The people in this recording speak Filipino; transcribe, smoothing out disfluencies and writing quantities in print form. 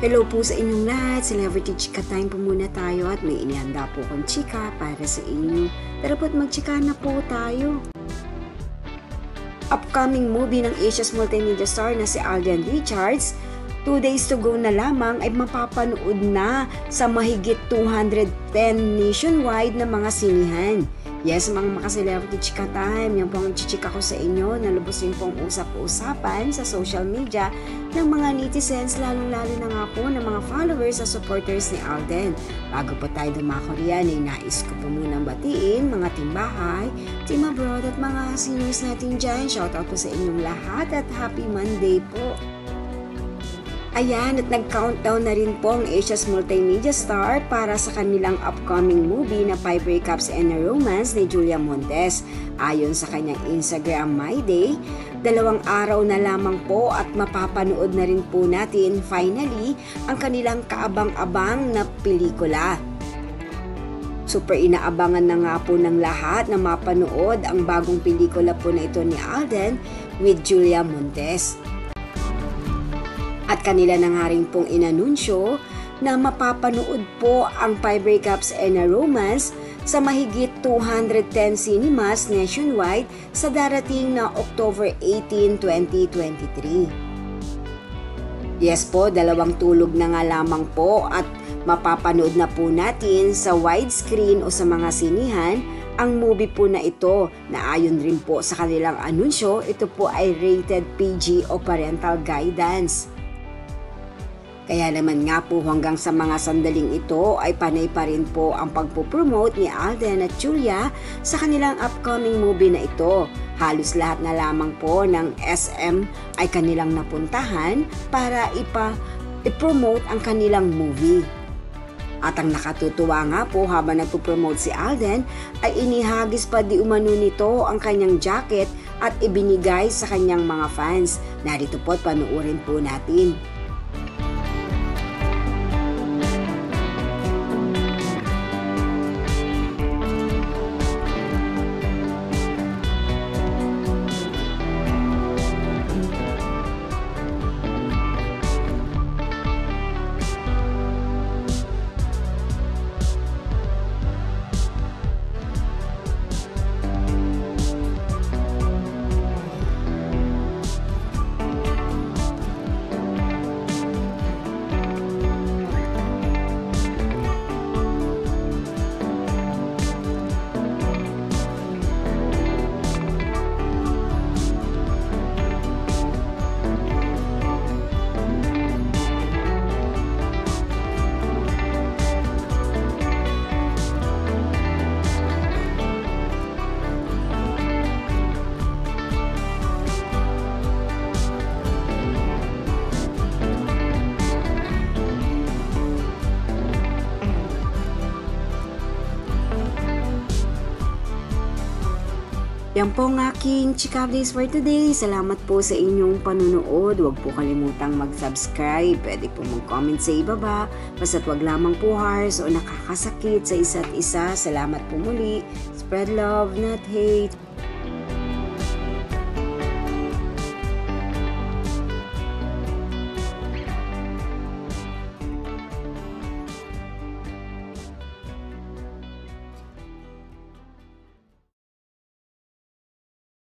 Hello po sa inyong lahat, Celebrity Chika Time po muna tayo at may inihanda po kong chika para sa inyo. Tara po't magchika na po tayo. Upcoming movie ng Asia's multimedia star na si Alden Richards, 2 days to go na lamang ay mapapanood na sa mahigit 210 nationwide na mga sinihan. Yes, mga celebrity chika time, yan po ang chichika ko sa inyo na lubos yung pong usap-usapan sa social media ng mga netizens, lalong-lalo na nga po ng mga followers at supporters ni Alden. Bago po tayo dumako riyan, ay nais ko po munang batiin mga timbahay, team abroad at mga seniors natin dyan. Shoutout po sa inyong lahat at happy Monday po. Ayan, at nag-countdown na rin po ang Asia's multimedia star para sa kanilang upcoming movie na 5 Breakups and a Romance ni Julia Montes. Ayon sa kanyang Instagram My Day, 2 araw na lamang po at mapapanood na rin po natin finally ang kanilang kaabang-abang na pelikula. Super inaabangan na nga po ng lahat na mapanood ang bagong pelikula po na ito ni Alden with Julia Montes. At kanila na nga rin pong inanunsyo na mapapanood po ang 5 Breakups and a Romance sa mahigit 210 cinemas nationwide sa darating na October 18, 2023. Yes po, 2 tulog na nga lamang po at mapapanood na po natin sa widescreen o sa mga sinihan ang movie po na ito na ayon rin po sa kanilang anunsyo, ito po ay rated PG o parental guidance. Kaya naman nga po hanggang sa mga sandaling ito ay panay pa rin po ang pagpopromote ni Alden at Julia sa kanilang upcoming movie na ito. Halos lahat na lamang po ng SM ay kanilang napuntahan para ipromote ang kanilang movie. At ang nakatutuwa nga po habang nagpo-promote si Alden ay inihagis pa di umano nito ang kanyang jacket at ibinigay sa kanyang mga fans. Narito po at panuorin po natin. Yan po ang aking chika updates for today. Salamat po sa inyong panunood. Huwag po kalimutang mag-subscribe. Pwede po mag-comment sa ibaba. Basta't wag lamang po harsh o nakakasakit sa isa't isa. Salamat po muli. Spread love, not hate.